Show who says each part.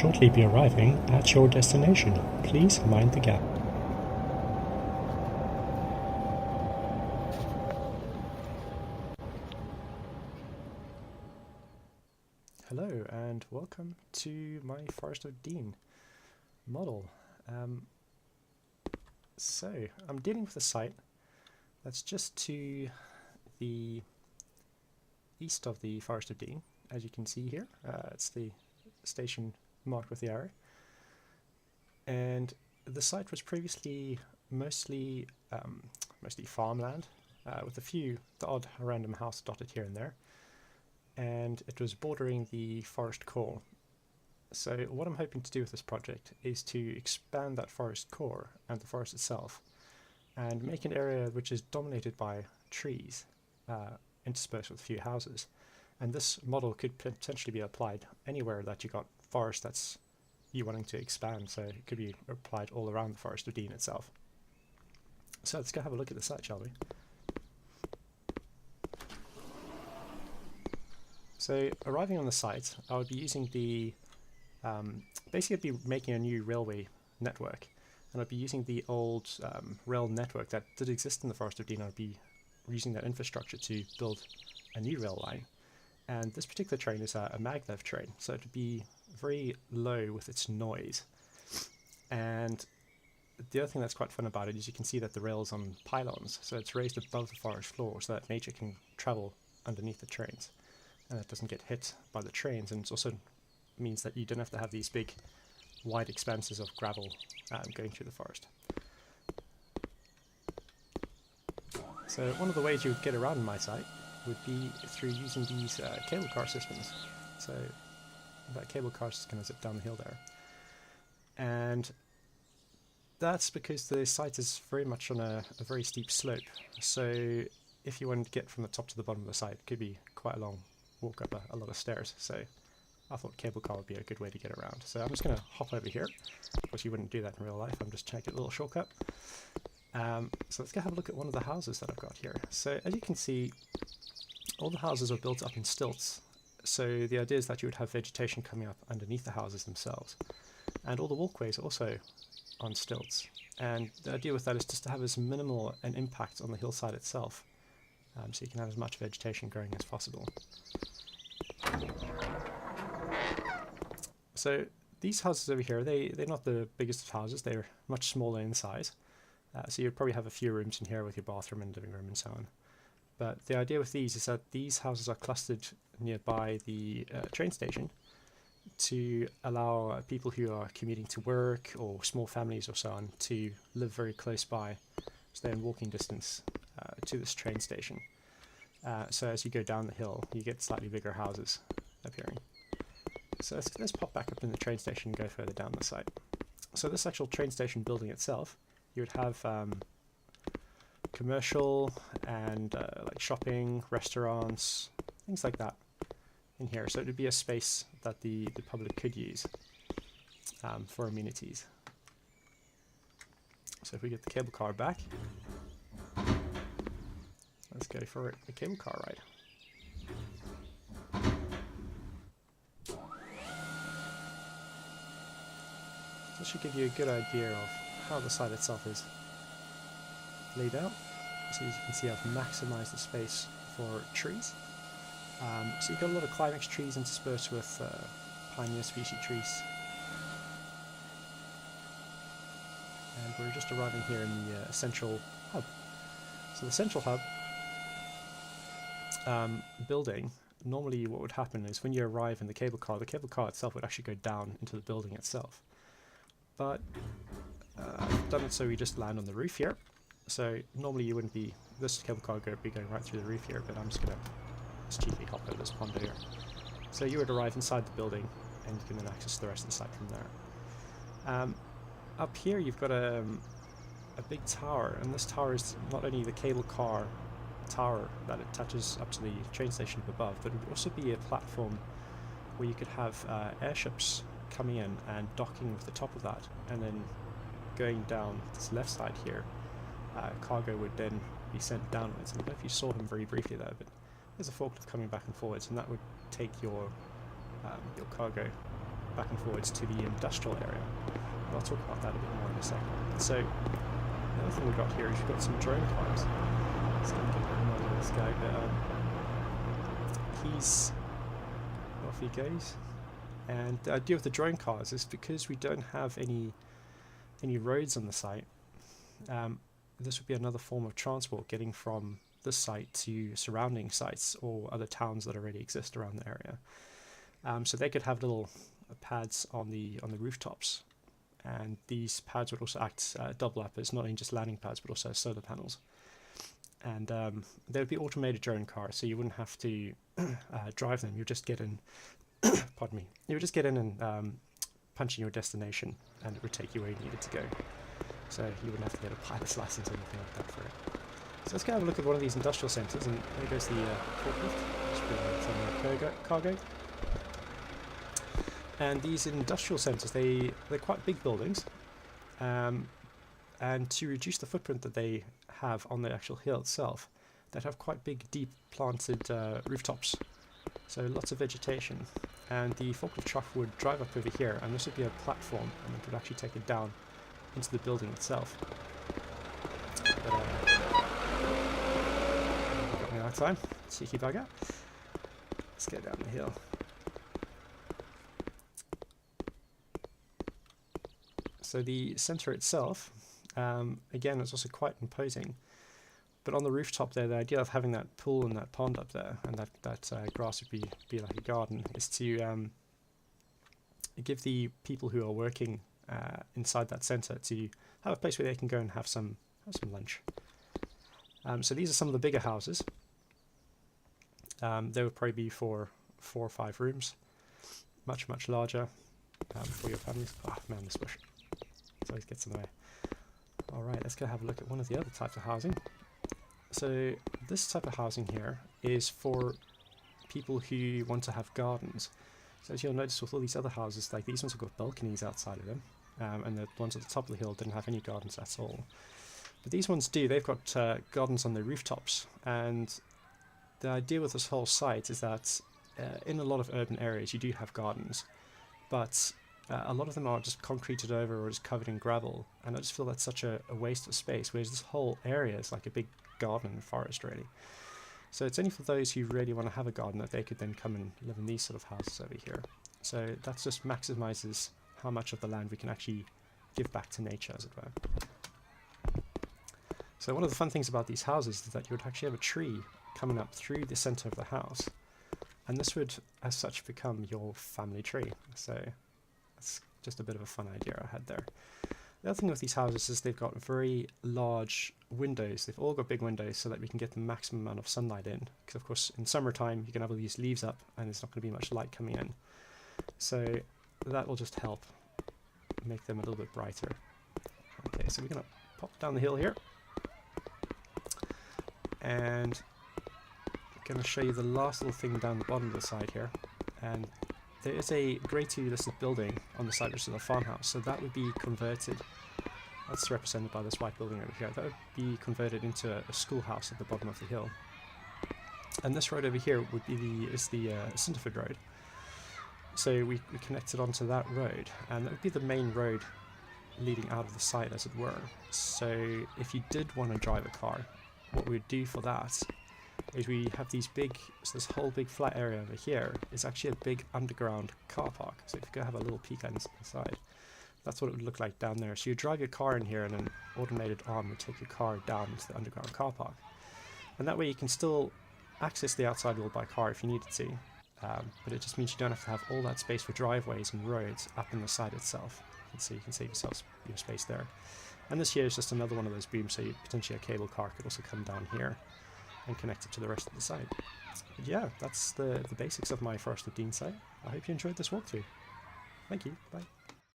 Speaker 1: shortly be arriving at your destination. Please mind the gap. Hello and welcome to my Forest of Dean model. So I'm dealing with a site that's just to the east of the Forest of Dean, as you can see here. It's the station marked with the arrow, and the site was previously mostly farmland, with the odd random house dotted here and there, and it was bordering the forest core. So what I'm hoping to do with this project is to expand that forest core and the forest itself and make an area which is dominated by trees, interspersed with a few houses. And this model could potentially be applied anywhere that you got forest that's you wanting to expand, so it could be applied all around the Forest of Dean itself. So let's go have a look at the site, shall we? So arriving on the site, I would be using the basically I'd be making a new railway network, and I'd be using the old rail network that did exist in the Forest of Dean. I'd be using that infrastructure to build a new rail line. And this particular train is a maglev train, so it would be very low with its noise. And the other thing that's quite fun about it is you can see that the rail's on pylons, so it's raised above the forest floor so that nature can travel underneath the trains and it doesn't get hit by the trains. And it also means that you don't have to have these big wide expanses of gravel going through the forest. So one of the ways you would get around my site would be through using these cable car systems. So that cable car is going to zip down the hill there. And that's because the site is very much on a very steep slope. So if you wanted to get from the top to the bottom of the site, it could be quite a long walk up a lot of stairs. So I thought cable car would be a good way to get around. So I'm just going to hop over here. Of course you wouldn't do that in real life, I'm just checking a little shortcut. So let's go have a look at one of the houses that I've got here. So as you can see, all the houses are built up in stilts. So the idea is that you would have vegetation coming up underneath the houses themselves. And all the walkways are also on stilts. And the idea with that is just to have as minimal an impact on the hillside itself, so you can have as much vegetation growing as possible. So these houses over here, they're not the biggest of houses, they're much smaller in size. So you'd probably have a few rooms in here with your bathroom and living room and so on. But the idea with these is that these houses are clustered nearby the train station to allow people who are commuting to work or small families or so on to live very close by, so they're in walking distance to this train station. So as you go down the hill, you get slightly bigger houses appearing. So let's pop back up in the train station and go further down the site. So this actual train station building itself, you would have commercial and like shopping, restaurants, things like that in here. So it would be a space that the public could use for amenities. So if we get the cable car back, let's go for a cable car ride. This should give you a good idea of how the site itself is laid out. So as you can see, I've maximized the space for trees. So you've got a lot of climax trees interspersed with pioneer species trees. And we're just arriving here in the central hub. So the central hub building, normally what would happen is when you arrive in the cable car itself would actually go down into the building itself. But I've done it so we just land on the roof here. So normally you wouldn't be, this cable car would be going right through the roof here, but I'm just going to cheaply hop over this pond here. So you would arrive inside the building and you can then access the rest of the site from there. Up here you've got a big tower, and this tower is not only the cable car tower that attaches up to the train station up above, but it would also be a platform where you could have airships coming in and docking with the top of that, and then going down this left side here, cargo would then be sent downwards. And I don't know if you saw him very briefly there, but there's a forklift coming back and forwards, and that would take your cargo back and forwards to the industrial area. But I'll talk about that a bit more in a second. So the other thing we've got here is we've got some drone cars. Let's get a model of this guy. He's off he goes. And the idea with the drone cars is because we don't have any roads on the site, this would be another form of transport getting from this site to surrounding sites or other towns that already exist around the area. So they could have little pads on the rooftops, and these pads would also act double up as not only just landing pads but also as solar panels. And they would be automated drone cars, so you wouldn't have to drive them. You just get in. Pardon me. You would just get in and punch in your destination, and it would take you where you needed to go. So you wouldn't have to get a pilot's license or anything like that for it. So let's go have a look at one of these industrial centres, and there goes the forklift. Just bring some cargo. And these industrial centres, they're quite big buildings, and to reduce the footprint that they have on the actual hill itself, they'd have quite big, deep planted rooftops. So lots of vegetation, and the forklift truck would drive up over here, and this would be a platform, and it would actually take it down into the building itself. But, got me that time, cheeky bugger. Let's get down the hill. So the centre itself, again, it's also quite imposing. But on the rooftop there, the idea of having that pool and that pond up there, and that grass would be like a garden, is to give the people who are working inside that centre to have a place where they can go and have some lunch. So these are some of the bigger houses. They would probably be for 4 or 5 rooms, much larger for your families. Oh man, this bush. It always gets in the way. Alright, let's go have a look at one of the other types of housing. So this type of housing here is for people who want to have gardens. So as you'll notice with all these other houses, like these ones have got balconies outside of them, and the ones at the top of the hill didn't have any gardens at all. But these ones do. They've got gardens on their rooftops, and the idea with this whole site is that in a lot of urban areas you do have gardens, but a lot of them are just concreted over or just covered in gravel, and I just feel that's such a waste of space, whereas this whole area is like a big garden and forest really. So it's only for those who really want to have a garden that they could then come and live in these sort of houses over here. So that just maximizes how much of the land we can actually give back to nature, as it were. So one of the fun things about these houses is that you would actually have a tree coming up through the center of the house, and this would as such become your family tree. So that's just a bit of a fun idea I had there. The other thing with these houses is they've got very large windows. They've all got big windows so that we can get the maximum amount of sunlight in. Because of course in summertime you can have all these leaves up and there's not going to be much light coming in. So that will just help make them a little bit brighter. Okay, so we're going to pop down the hill here. And I'm going to show you the last little thing down the bottom of the side here. And there is a grade 2 listed building on the site, which is a farmhouse, so that would be converted, that's represented by this white building over here, that would be converted into a schoolhouse at the bottom of the hill. And this road over here would be the Cinderford Road. So we connected onto that road, and that would be the main road leading out of the site, as it were. So if you did want to drive a car, what we would do for that is we have these big, so this whole big flat area over here is actually a big underground car park. So if you go have a little peek inside, that's what it would look like down there. So you drive your car in here and an automated arm would take your car down into the underground car park. And that way you can still access the outside world by car if you needed to, but it just means you don't have to have all that space for driveways and roads up in the site itself. And so you can save yourself your space there. And this here is just another one of those booms, so potentially a cable car could also come down here and connect it to the rest of the site. But yeah, that's the basics of my Forest of Dean site. I hope you enjoyed this walkthrough. Thank you, bye.